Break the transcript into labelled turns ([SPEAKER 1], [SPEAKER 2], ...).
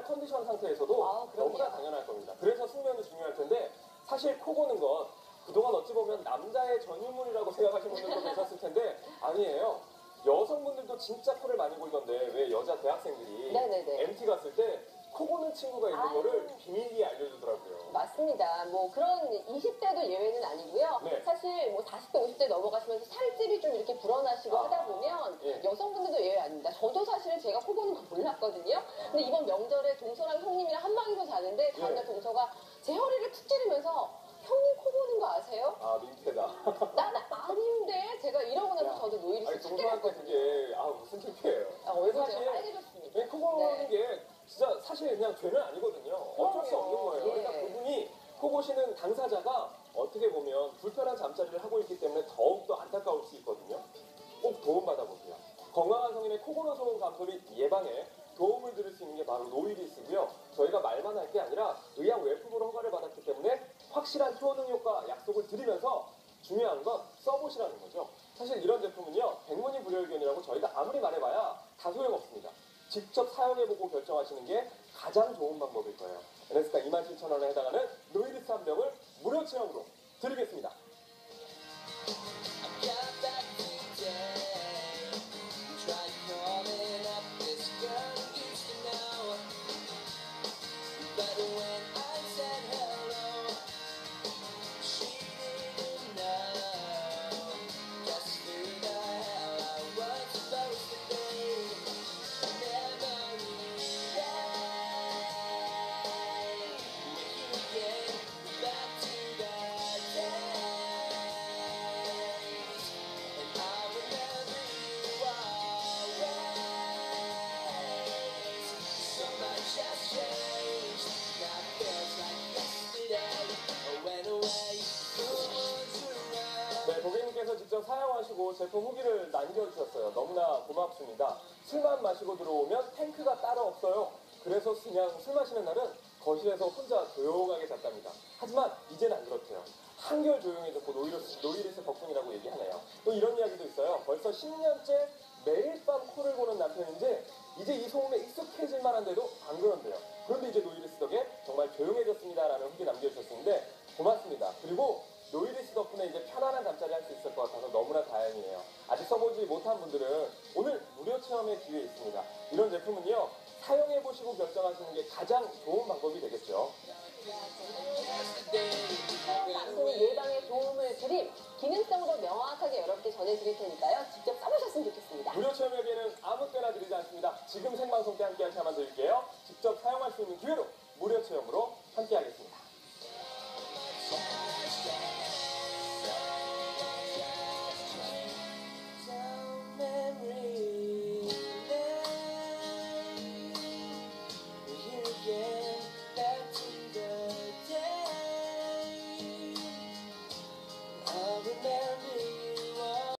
[SPEAKER 1] 컨디션 상태에서도
[SPEAKER 2] 그럼요.
[SPEAKER 1] 너무나 당연할 겁니다. 그래서 숙면이 중요할 텐데 사실 코 고는 건 그동안 어찌 보면 남자의 전유물이라고 생각하시는 분들도 계셨을 텐데 아니에요. 여성분들도 진짜 코를 많이 골던데 왜 여자 대학생들이
[SPEAKER 2] 네네네.
[SPEAKER 1] MT 갔을 때 코 고는 친구가 있는 거를 비밀리에 알려주더라고요.
[SPEAKER 2] 맞습니다. 뭐 그런 20대도 예외는 아니고요.
[SPEAKER 1] 네.
[SPEAKER 2] 사실 뭐 40대, 50대 넘어가시면서 살집이 좀 이렇게 불어나시고 하다 보면
[SPEAKER 1] 예.
[SPEAKER 2] 여성분들도 예외 아닙니다. 저도 사실은 제가 코 고는 거 몰랐거든요. 근데 이번 명절에 동서랑 형님이랑 한 방에서 자는데 다음날 동서가 제 허리를 툭 찌르면서 형님 코 고는 거 아세요?
[SPEAKER 1] 아, 민폐다.
[SPEAKER 2] 난 아닌데 제가 이러고 나서 저도 노이리스
[SPEAKER 1] 아니,
[SPEAKER 2] 찾게
[SPEAKER 1] 동서한테
[SPEAKER 2] 됐거든요.
[SPEAKER 1] 그게 무슨 창피해요.
[SPEAKER 2] 얼굴
[SPEAKER 1] 사실
[SPEAKER 2] 제가 빨개졌습니다.
[SPEAKER 1] 코 고는
[SPEAKER 2] 네.
[SPEAKER 1] 게 진짜 사실 그냥 죄는 아니거든요. 어쩔 수 없는 거예요.
[SPEAKER 2] 예.
[SPEAKER 1] 그러니까 그분이 코 고시는 당사자가 어떻게 보면 불편한 잠자리를 하고 있기 때문에 더욱더 안타까울 수 있거든요. 꼭 도움받아 보세요. 건강한 성인의 코 고는 소음 감소 및 예방에 도움을 드릴 수 있는 게 바로 노이리스고요. 저희가 말만 할 게 아니라 의학 외품으로 허가를 받았기 때문에 확실한 효능 효과 약속을 드리면서 중요한 건 써보시라는 거죠. 사실 이런 제품은요, 백문이 불여일견이라고 저희가 아무리 말해봐야 다 소용없습니다. 직접 사용해보고 결정하시는 게 가장 좋은 방법일 거예요. NS가 27,000원에 해당하는 노이리스 한 병을 무료 체험으로 드리겠습니다. 네, 고객님께서 직접 사용하시고 제품 후기를 남겨주셨어요. 너무나 고맙습니다. 술만 마시고 들어오면 탱크가 따로 없어요. 그래서 그냥 술 마시는 날은 거실에서 혼자 조용하게 잤답니다. 하지만 이제는 안 그렇대요. 한결 조용해졌고 노이리스 덕분이라고 얘기하네요. 또 이런 이야기도 있어요. 벌써 10년째 매일 밤 코를 고는 남편인지 이제 이 소음에 익숙해질 만한데도 안 그런데요. 그런데 이제 노이리스 덕에 정말 조용해졌습니다라는 후기 남겨주셨는데 고맙습니다. 그리고 노이리스 덕분에 이제 편안한 잠자리 할 수 있을 것 같아서 너무나 다행이에요. 아직 써보지 못한 분들은 오늘 무료 체험의 기회 있습니다. 이런 제품은요, 사용해보시고 결정하시는 게 가장 좋은 방법이 되겠죠.
[SPEAKER 2] 방송이 예방에 도움을 드림, 기능성으로 명확하게 여러분께 전해드릴 테니까요. 직접 써보셨으면 좋겠습니다.
[SPEAKER 1] 무료 체험에게는 아무 때나 드리지 않습니다. 지금 생방송 때 함께 하시면 드릴게요.